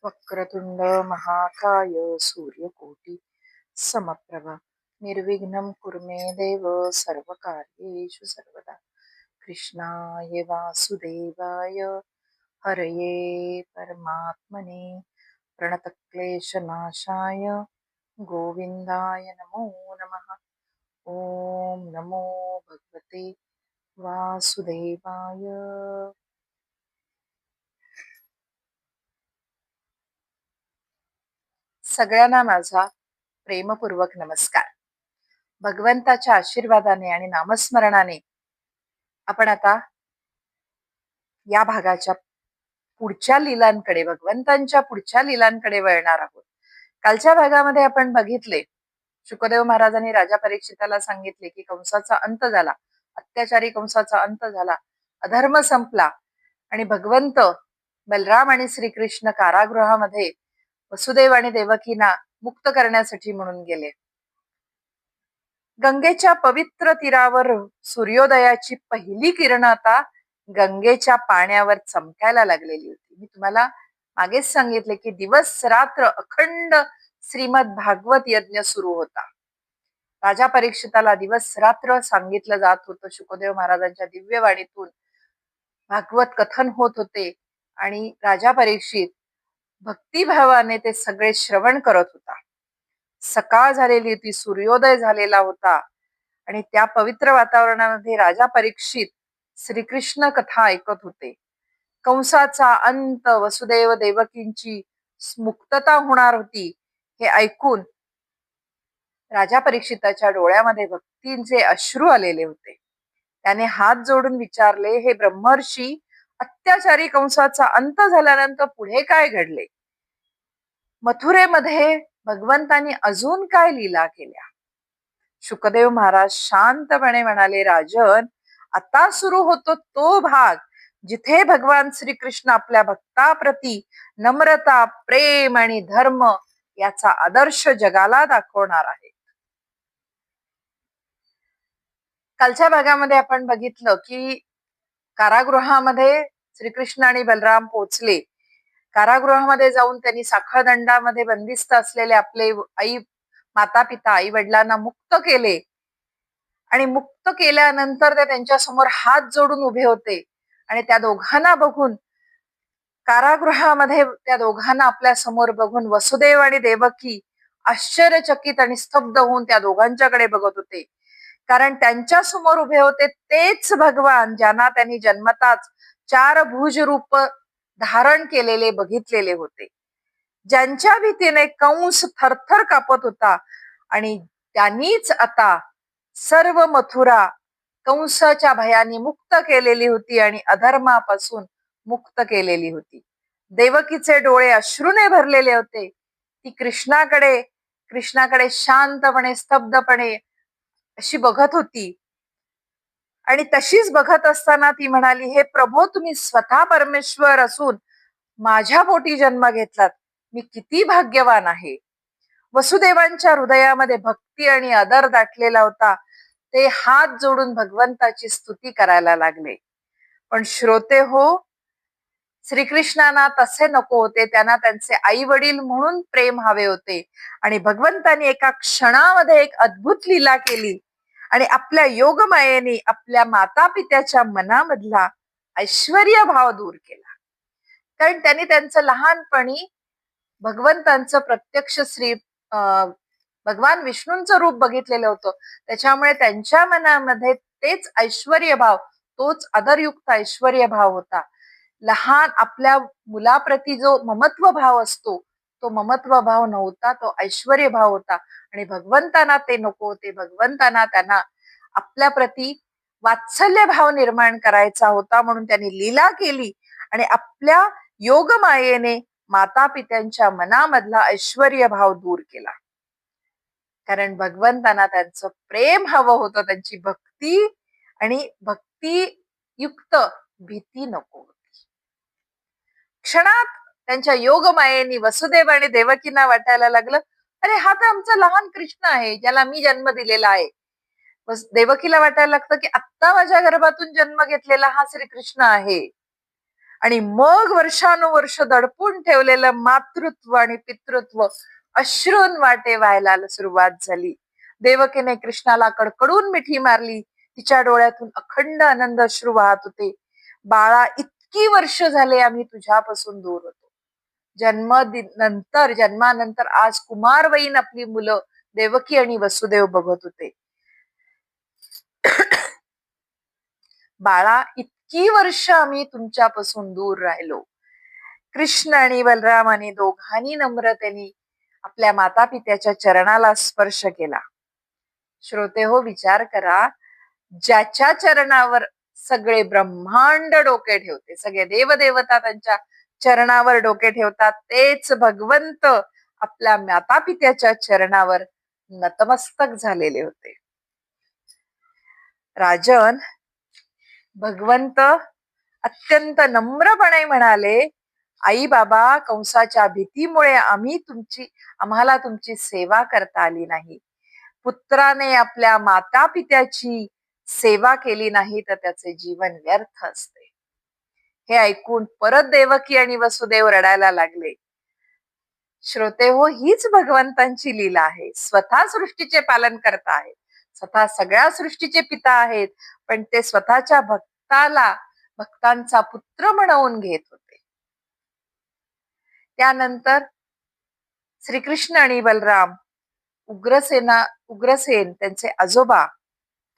वक्रतुंड महाकाय सूर्यकोटि समप्रभ निर्विघ्नं कुरु मे देव सर्वकार्येषु सर्वदा। कृष्णाय वासुदेवाय हरये परमात्मने प्रणतक्लेशनाशाय गोविंदाय नमो नमः। ओम नमो भगवते वासुदेवाय। सगळ्यांना माझा प्रेमपूर्वक नमस्कार। भगवंताच्या आशीर्वादाने आणि नामस्मरणाने आपण आता या भागाच्या पुढच्या लीलांकडे, भगवंतांच्या पुढच्या लीलांकडे वळणार आहोत। कालच्या भागामध्ये आपण बघितले, शुकदेव महाराजांनी राजा परीक्षिताला सांगितले की कंसाचा अंत झाला, अत्याचारी कंसाचा अंत झाला, अधर्म संपला आणि भगवंत बलराम आणि श्रीकृष्ण कारागृहामध्ये वसुदेव आणि देवकींना मुक्त करण्यासाठी म्हणून गेले। गंगेच्या पवित्र तीरावर सूर्योदयाची पहिली किरण आता गंगेच्या पाण्यावर चमकायला लागलेली होती। मी तुम्हाला मागेच सांगितले की दिवस रात्र अखंड श्रीमद भागवत यज्ञ सुरू होता। राजा परीक्षिताला दिवस रात्र सांगितलं जात होतं, शुकदेव महाराजांच्या दिव्यवाणीतून भागवत कथन होत होते आणि राजा परीक्षित भक्तिभावाने ते सगळे श्रवण करत होता। सकाळ झालेली होती, सूर्योदय झालेला होता आणि त्या पवित्र वातावरणामध्ये राजा परीक्षित श्रीकृष्ण कथा ऐकत होते। कंसाचा अंत, वसुदेव देवकींची मुक्तता होणार होती हे ऐकून राजा परीक्षिताच्या डोळ्यामध्ये भक्तीचे अश्रू आलेले होते। त्याने हात जोडून विचारले, हे ब्रह्मर्षी, अत्याचारी कंसाचा अंत झाल्यानंतर पुढे काय घडले? मथुरेमध्ये भगवंतांनी अजून काय लीला केल्या? शुकदेव महाराज शांतपणे म्हणाले, राजन, आता सुरू होतो तो भाग जिथे भगवान श्रीकृष्ण आपल्या भक्ताप्रती नम्रता, प्रेम आणि धर्म याचा आदर्श जगाला दाखवणार आहे। कालच्या भागामध्ये आपण बघितलं की कारागृहामध्ये श्रीकृष्ण आणि बलराम पोहोचले। कारागृहामध्ये जाऊन त्यांनी साखळदंडामध्ये बंदिस्त असलेले आपले माता पिता, आई वडिलांना मुक्त केले आणि मुक्त केल्यानंतर ते त्यांच्या समोर हात जोडून उभे होते आणि त्या दोघांना बघून, कारागृहामध्ये त्या दोघांना आपल्या समोर बघून वसुदेव आणि देवकी आश्चर्यचकित आणि स्तब्ध होऊन त्या दोघांच्याकडे बघत होते। कारण त्यांच्या समोर उभे होते तेच भगवान ज्यांना त्यांनी जन्मताच 4 भुज रूप धारण केलेले बघितलेले होते, ज्यांच्या भीतीने कंस थरथर कापत होता आणि त्यांनीच आता सर्व मथुरा कंसाच्या भयाने मुक्त केलेली होती आणि अधर्मापासून मुक्त केलेली होती। देवकीचे डोळे अश्रूने भरलेले होते। ती कृष्णाकडे शांतपणे, स्तब्धपणे अशी बघत होती आणि तशीच बघत असताना ती म्हणाली, हे प्रभो, तुम्ही स्वतः परमेश्वर असून माझ्या पोटी जन्म घेतलात, मी किती भाग्यवान आहे। वसुदेवांच्या हृदयामध्ये भक्ती आणि आदर दाटलेला होता। ते हात जोडून भगवंताची स्तुती करायला लागले। पण श्रोते हो, श्रीकृष्णांना तसे नको होते, त्यांना त्यांचे आई वडील म्हणून प्रेम हवे होते आणि भगवंतांनी एका क्षणामध्ये एक अद्भुत लीला केली आणि आपल्या योगमायेने आपल्या माता पित्याच्या मनामधला ऐश्वर्य भाव दूर केला। कारण त्यांनी त्यांचं लहानपणी भगवंतांचं प्रत्यक्ष भगवान विष्णूंचं रूप बघितलेलं होतं, त्याच्यामुळे त्यांच्या मनामध्ये तेच ऐश्वर्य भाव, तोच आदरयुक्त ऐश्वर्य भाव होता। लहान आपल्या मुलाप्रती जो ममत्व भाव असतो तो ममत्व भाव नव्हता, तो ऐश्वर्य भाव होता आणि भगवंतांना ते नको होते। भगवंतांना त्यांना आपल्या प्रती वात्सल्य भाव निर्माण करायचा होता, म्हणून त्यांनी लीला केली आणि आपल्या योगमायेने माता पित्यांच्या मनामधला ऐश्वर्य भाव दूर केला। कारण भगवंतांना त्यांचं प्रेम हवं होतं, त्यांची भक्ती आणि भक्तियुक्त भीती नको होती। क्षणात त्यांच्या योगमायेने वसुदेव आणि देवकींना वाटायला लागलं, अरे हा तर आमचा लहान कृष्ण आहे, ज्याला मी जन्म दिलेला आहे। देवकीला वाटायला लागतं की आत्ता माझ्या गर्भातून जन्म घेतलेला हा श्रीकृष्ण आहे आणि मग वर्षानुवर्ष दडपून ठेवलेलं मातृत्व आणि पितृत्व अश्रून वाटे व्हायला सुरुवात झाली. देवकीने कृष्णाला कडकडून मिठी मारली. तिच्या डोळ्यातून अखंड आनंद अश्रू वाहत होते. बाळा, इतकी वर्ष झाले आम्ही तुझ्यापासून दूर होतो. जन्मानंतर आज कुमारवयीन आपली मुलं देवकी आणि वसुदेव बघत होते. बाळा, इतकी वर्ष आम्ही तुमच्यापासून दूर राहिलो. कृष्ण आणि बलरामाने दोघांनी नम्रतेने आपल्या माता पित्याच्या चरणाला स्पर्श केला. श्रोते हो, विचार करा, ज्याच्या चरणावर सगळे ब्रह्मांड डोके ठेवते, सगळे देवदेवता त्यांच्या चरणावर डोके ठेवतात, तेच भगवंत आपल्या माता पित्याच्या चरणावर नतमस्तक झालेले होते. राजन, भगवंत अत्यंत नम्रपणे म्हणाले, आई बाबा, कंसाच्या भीतीमुळे आम्हाला तुमची सेवा करता आली नाही. पुत्राने आपल्या माता पित्याची सेवा केली नाही तर त्याचे जीवन व्यर्थ असते. हे ऐकून परत देवकी आणि वसुदेव रडायला लागले. श्रोते हो, हीच भगवंतांची लीला आहे. स्वतः सृष्टीचे पालन करता आहेत, स्वतः सगळ्या सृष्टीचे पिता आहेत, पण ते स्वतःच्या भक्तांचा पुत्र म्हणवून घेत होते. त्यानंतर श्रीकृष्ण आणि बलराम उग्रसेन त्यांचे आजोबा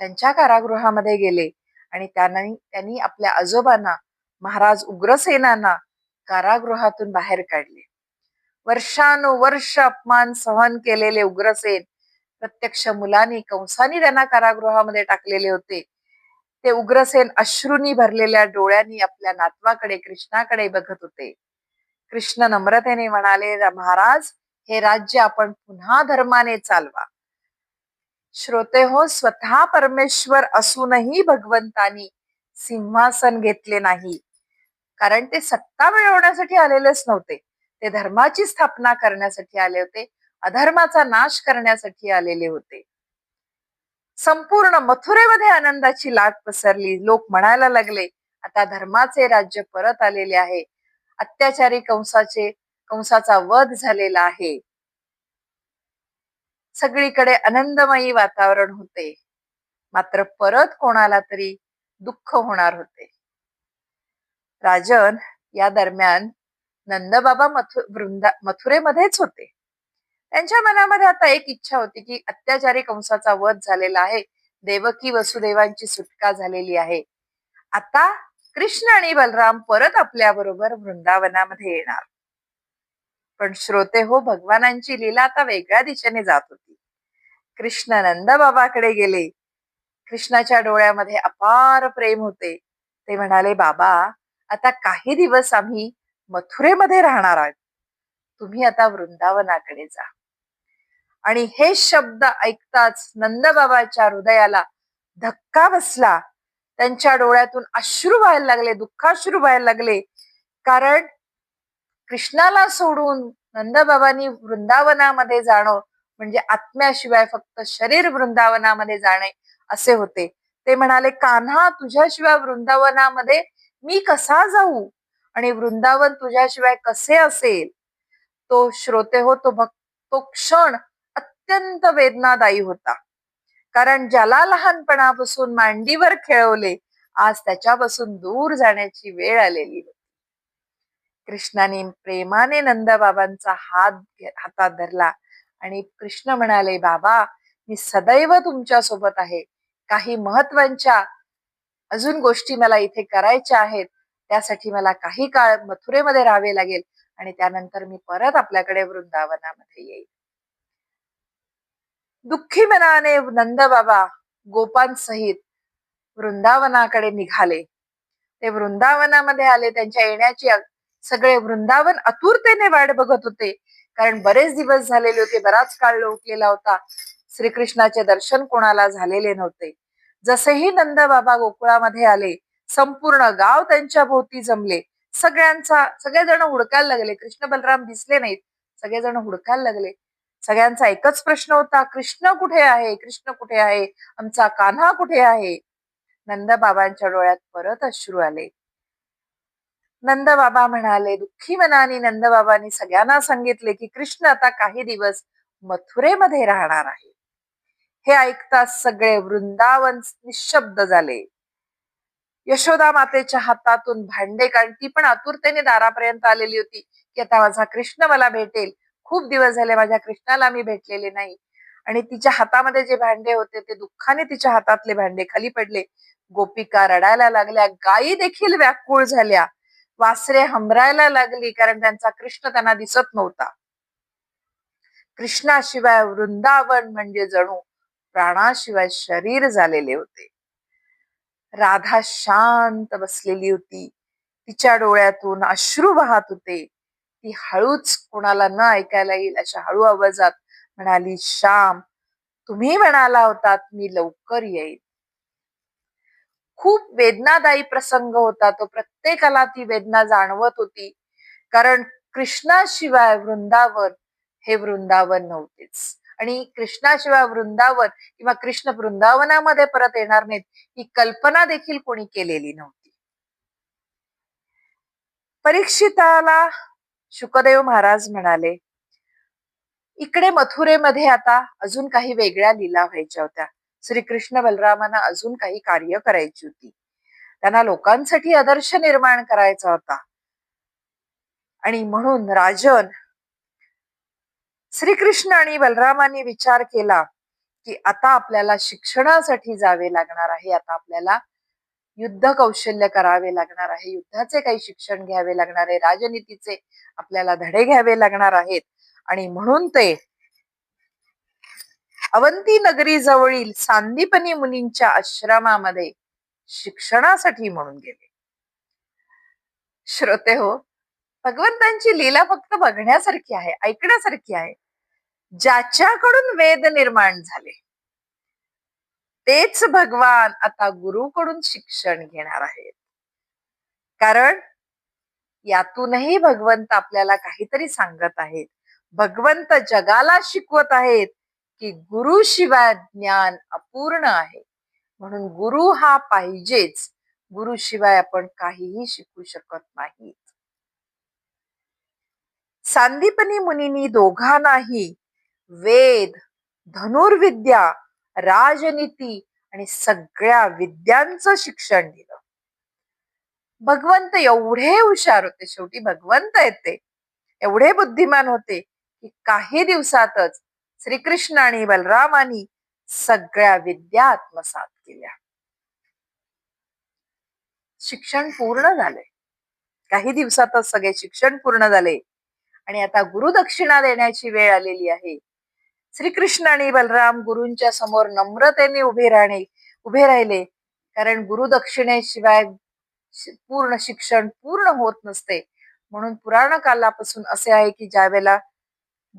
त्यांच्या कारागृहामध्ये गेले आणि त्यांनी आपल्या आजोबांना, महाराज उग्रसेनांना कारागृहातून बाहेर काढले. वर्षानुवर्ष अपमान सहन केलेले उग्रसेन प्रत्यक्ष मुलांनी, कंसानी त्यांना कारागृहामध्ये टाकलेले होते. ते उग्रसेन अश्रूंनी भरलेल्या डोळ्यांनी आपल्या नातवाकडे, कृष्णाकडे बघत होते. कृष्ण नम्रतेने म्हणाले, महाराज, हे राज्य आपण पुन्हा धर्माने चालवा. श्रोते हो, स्वतः परमेश्वर असूनही भगवंतानी सिंहासन घेतले नाही, कारण ते सत्ता मिळवण्यासाठी आलेलेच नव्हते. ते धर्माची स्थापना करण्यासाठी आले होते, अधर्माचा नाश करण्यासाठी आलेले होते. संपूर्ण मथुरेमध्ये आनंदाची लाट पसरली. लोक म्हणायला लागले, आता धर्माचे राज्य परत आलेले आहे, अत्याचारी कंसाचा वध झालेला आहे. सगळीकडे आनंदमयी वातावरण होते. मात्र परत कोणाला तरी दुःख होणार होते. राजन, या दरम्यान नंदबाबा मथुरेमध्येच होते. त्यांच्या मनामध्ये आता एक इच्छा होती की अत्याचारी कंसाचा वध झालेला आहे, देवकी वसुदेवांची सुटका झालेली आहे. आता कृष्ण आणि बलराम परत आपल्या बरोबर वृंदावनामध्ये येणार. पण श्रोते हो, भगवानांची लीला आता वेगळ्या दिशेने जात होती. कृष्ण नंदबाबाकडे गेले. कृष्णाच्या डोळ्यामध्ये अपार प्रेम होते. ते म्हणाले, बाबा, आता काही दिवस आम्ही मथुरेमध्ये राहणार आहोत, तुम्ही आता वृंदावनाकडे जा. आणि हे शब्द ऐकताच नंदबाबाच्या हृदयाला धक्का बसला. त्यांच्या डोळ्यातून अश्रू व्हायला लागले, दुःखाश्रू व्हायला लागले. कारण कृष्णाला सोडून नंदबाबांनी वृंदावनामध्ये जाणं म्हणजे आत्म्याशिवाय फक्त शरीर वृंदावनामध्ये जाणे असे होते. ते म्हणाले, कान्हा, तुझ्याशिवाय वृंदावनामध्ये मी कसा जाऊ आणि वृंदावन तुझ्याशिवाय कसे असेल. तो श्रोते हो, तो क्षण अत्यंत वेदनादायी होता. कारण ज्याला लहानपणापासून मांडीवर खेळवले, आज त्याच्यापासून दूर जाण्याची वेळ आलेली होती. कृष्णाने प्रेमाने नंदबाबांचा हातात धरला आणि कृष्ण म्हणाले, बाबा, मी सदैव तुमच्या सोबत आहे. काही महत्वाच्या अजून गोष्टी मला इथे करायच्या आहेत, त्यासाठी मला काही काळ मथुरेमध्ये राहावे लागेल आणि त्यानंतर मी परत आपल्याकडे वृंदावनामध्ये येईल. दुःखी मनाने नंदबाबा गोपांसहित वृंदावनाकडे निघाले. ते वृंदावनामध्ये आले. त्यांच्या येण्याची सगळे वृंदावन आतुरतेने वाट बघत होते, कारण बरेच दिवस झालेले होते, बराच काळ लोटलेला होता. श्रीकृष्णाचे दर्शन कोणाला झालेले नव्हते. जसेही नंदबाबा गोकुळामध्ये आले, संपूर्ण गाव त्यांच्या भोवती जमले. सगळेजण हुडकायला लागले. कृष्ण बलराम दिसले नाहीत. सगळेजण हुडकायला लागले. सगळ्यांचा एकच प्रश्न होता, कृष्ण कुठे आहे, कृष्ण कुठे आहे, आमचा कान्हा कुठे आहे. नंदबाबांच्या डोळ्यात परत अश्रू आले. नंदबाबा म्हणाले, दुःखी मनाने नंदबाबांनी सगळ्यांना सांगितले की कृष्ण आता काही दिवस मथुरेमध्ये राहणार आहे. हे ऐकताच सगळे वृंदावन निशब्द झाले. यशोदा मातेच्या हातातून भांडे, कारण ती पण आतुरतेने दारापर्यंत आलेली होती की आता माझा कृष्ण मला भेटेल. खूप दिवस झाले माझ्या कृष्णाला मी भेटलेले नाही. आणि तिच्या हातामध्ये जे भांडे होते ते दुःखाने तिच्या हातातले भांडे खाली पडले. गोपिका रडायला लागल्या, गायी देखील व्याकुळ झाल्या, वासरे हमरायला लागली, कारण त्यांचा कृष्ण त्यांना दिसत नव्हता. कृष्णाशिवाय वृंदावन म्हणजे जणू प्राणाशिवाय शरीर झालेले होते. राधा शांत बसलेली होती. तिच्या डोळ्यातून अश्रू वाहत होते. ती हळूच, कोणाला न ऐकायला येईल अशा हळू आवाजात म्हणाली, श्याम, तुम्ही म्हणाला होतात मी लवकर येईल. खूप वेदनादायी प्रसंग होता तो. प्रत्येकाला ती वेदना जाणवत होती, कारण कृष्णाशिवाय वृंदावन हे वृंदावन नव्हतेच. आणि कृष्णाशिवाय वृंदावन किंवा कृष्ण वृंदावनामध्ये परत येणार नाहीत ही कल्पना देखील कोणी केलेली नव्हती. परीक्षिताला शुकदेव महाराज म्हणाले, इकडे मथुरेमध्ये आता अजून काही वेगळ्या लीला व्हायच्या होत्या. श्रीकृष्ण बलरामांना अजून काही कार्य करायची होती. त्यांना लोकांसाठी आदर्श निर्माण करायचा होता. आणि म्हणून राजन, श्रीकृष्ण आणि बलरामांनी विचार केला की आता आपल्याला शिक्षणासाठी जावे लागणार आहे. आता आपल्याला युद्ध कौशल्य करावे लागणार आहे. युद्धाचे काही शिक्षण घ्यावे लागणार आहे. राजनीतीचे आपल्याला धडे घ्यावे लागणार आहेत. आणि म्हणून ते अवंती नगरी जवळील सांदीपनी मुनींच्या आश्रमामध्ये शिक्षणासाठी म्हणून गेले. श्रोते हो, भगवंतांची लीला फक्त बघण्यासारखी आहे, ऐकण्यासारखी आहे. ज्याच्याकडून वेद निर्माण झाले तेच भगवान आता गुरुकडून शिक्षण घेणार आहेत. कारण यातूनही भगवंत आपल्याला काहीतरी सांगत आहेत. भगवंत जगाला शिकवत आहेत की गुरुशिवाय ज्ञान अपूर्ण आहे. म्हणून गुरु हा पाहिजेच. गुरुशिवाय आपण काहीही शिकू शकत नाही. सांदीपनी मुनींनी दोघांनाही वेद, धनुर्विद्या, राजनीती आणि सगळ्या विद्यांचं शिक्षण दिलं. भगवंत एवढे हुशार होते, शेवटी भगवंत आहेत ते, एवढे बुद्धिमान होते की काही दिवसातच श्रीकृष्ण आणि बलरामानी सगळ्या विद्या आत्मसात केल्या. शिक्षण पूर्ण झाले. काही दिवसातच सगळे शिक्षण पूर्ण झाले. आणि आता गुरुदक्षिणा देण्याची वेळ आलेली आहे. श्रीकृष्ण आणि बलराम गुरूंच्या समोर नम्रतेने उभे राहिले, कारण गुरुदक्षिणेशिवाय पूर्ण शिक्षण पूर्ण होत नसते. म्हणून पुराण कालापासून असे आहे की ज्या वेळेला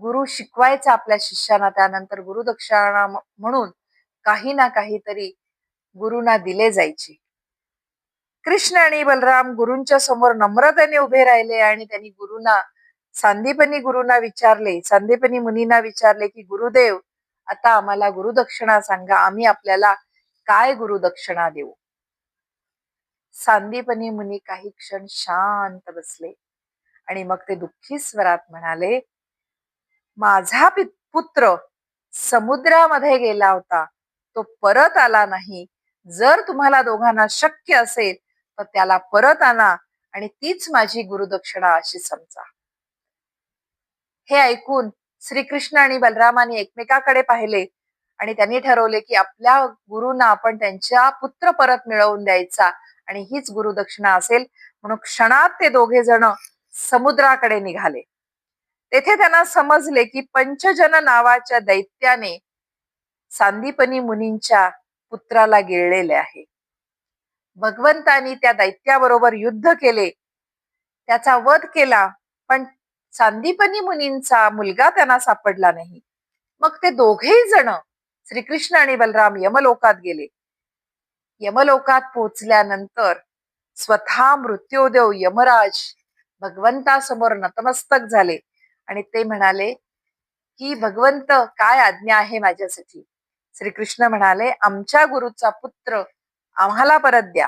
गुरु शिकवायचा आपल्या शिष्याना, त्यानंतर गुरुदक्षिणा म्हणून काही ना काहीतरी गुरुंना दिले जायचे. कृष्ण आणि बलराम गुरूंच्या समोर नम्रतेने उभे राहिले आणि त्यांनी सांदीपनी मुनींना विचारले की गुरुदेव, आता आम्हाला गुरुदक्षिणा सांगा, आम्ही आपल्याला काय गुरुदक्षिणा देऊ. सांदीपनी मुनी काही क्षण शांत बसले आणि मग ते दुःखी स्वरात म्हणाले, माझा पुत्र समुद्रामध्ये गेला होता, तो परत आला नाही. जर तुम्हाला दोघांना शक्य असेल तर त्याला परत आणा आणि तीच माझी गुरुदक्षिणा अशी समजा. हे ऐकून श्रीकृष्ण आणि बलरामाने एकमेकाकडे पाहिले आणि त्यांनी ठरवले की आपल्या गुरुंना आपण त्यांच्या पुत्र परत मिळवून द्यायचा आणि हीच गुरुदक्षिणा असेल. म्हणून क्षणात ते दोघे जण समुद्राकडे निघाले. तेथे त्यांना समजले की पंचजन नावाच्या दैत्याने सांदीपनी मुनींच्या पुत्राला गिळलेले आहे. भगवंतांनी त्या दैत्याबरोबर युद्ध केले, त्याचा वध केला, पण सांदीपनी मुनींचा मुलगा त्यांना सापडला नाही. मग ते दोघेही जण श्रीकृष्ण आणि बलराम यमलोकात गेले. यमलोकात पोहोचल्यानंतर स्वतः मृत्युदेव यमराज भगवंतासमोर नतमस्तक झाले आणि ते म्हणाले की भगवंत, काय आज्ञा आहे माझ्यासाठी. श्रीकृष्ण म्हणाले, आमच्या गुरुचा पुत्र आम्हाला परत द्या.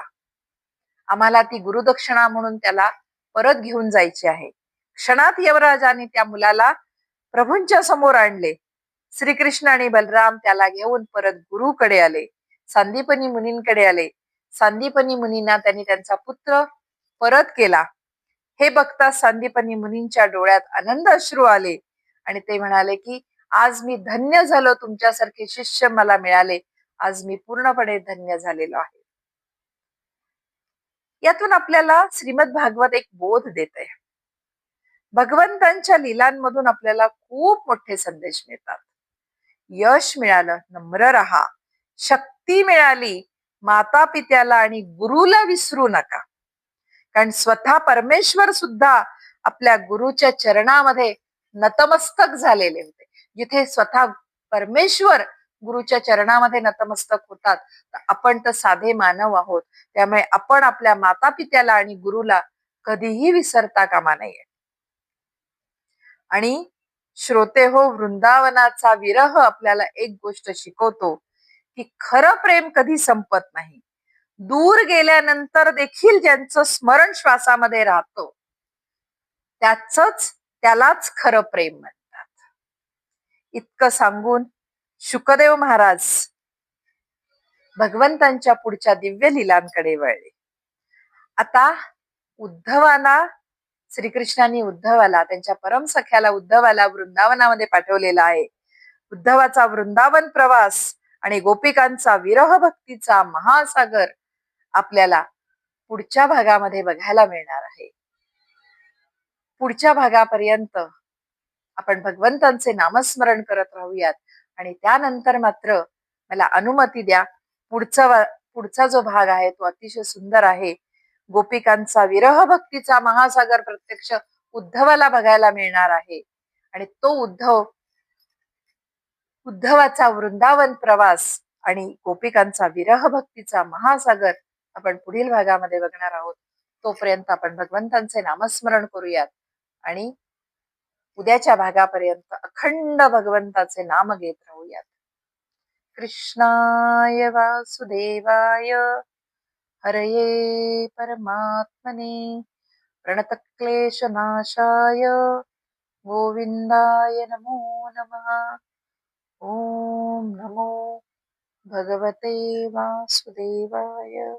आम्हाला ती गुरुदक्षिणा म्हणून त्याला परत घेऊन जायची आहे. क्षणात यमराजाने त्या मुलाला प्रभूंच्या समोर आणले. श्रीकृष्ण आणि बलराम त्याला घेऊन परत गुरुकडे आले. सांदीपनी मुनींकडे आले. सांदीपनी मुनींना त्यांनी त्यांचा पुत्र परत केला. हे बघता सांदीपनी मुनींच्या डोळ्यात आनंद अश्रू आले आणि ते म्हणाले की आज मी धन्य झालो, तुमच्यासारखे शिष्य मला मिळाले. आज मी पूर्णपणे धन्य झालेलो आहे. यातून आपल्याला श्रीमद भागवत एक बोध देते. भगवंतांच्या लीलांमधून आपल्याला खूप मोठे संदेश मिळतात. यश मिळालं, नम्र राहा. शक्ती मिळाली, माता पित्याला आणि गुरुला विसरू नका. कारण स्वतः परमेश्वर सुद्धा आपल्या गुरुच्या चरणामध्ये नतमस्तक झालेले होते. जिथे स्वतः परमेश्वर गुरुच्या चरणामध्ये नतमस्तक होतात, तर आपण तर साधे मानव आहोत. त्यामुळे आपण आपल्या माता पित्याला आणि गुरुला कधीही विसरता कामा नये. आणि श्रोते हो, वृंदावनाचा विरह आपल्याला एक गोष्ट शिकवतो की खरं प्रेम कधी संपत नाही. दूर गेल्यानंतर देखील ज्यांचं स्मरण श्वासामध्ये राहतं त्यालाच खरं प्रेम म्हणतात. इतकं सांगून शुकदेव महाराज भगवंतांच्या पुढच्या दिव्य लीलांकडे वळले. आता उद्धवाला, श्रीकृष्णाने उद्धवाला, त्यांच्या परम सख्याला उद्धवाला वृंदावनामध्ये पाठवलेला आहे. उद्धवाचा वृंदावन प्रवास आणि गोपिकांचा विरह भक्तीचा महासागर आपल्याला पुढच्या भागामध्ये बघायला मिळणार आहे. पुढच्या भागापर्यंत आपण भगवंतांचे नामस्मरण करत राहूयात आणि त्यानंतर मात्र मला अनुमती द्या. पुढचा जो भाग आहे तो अतिशय सुंदर आहे. गोपिकांचा विरह भक्तीचा महासागर प्रत्यक्ष उद्धवाला बघायला मिळणार आहे आणि तो उद्धवाचा वृंदावन प्रवास आणि गोपिकांचा विरह भक्तीचा महासागर आपण पुढील भागामध्ये बघणार आहोत. तोपर्यंत आपण भगवंतांचे नामस्मरण करूयात आणि उद्याच्या भागापर्यंत अखंड भगवंताचे नाम घेत राहूयात. कृष्णाय वासुदेवाय हरये परमात्मने प्रणतक्लेशनाशाय गोविंदाय नमो नमः. ओम नमो भगवते वासुदेवाय.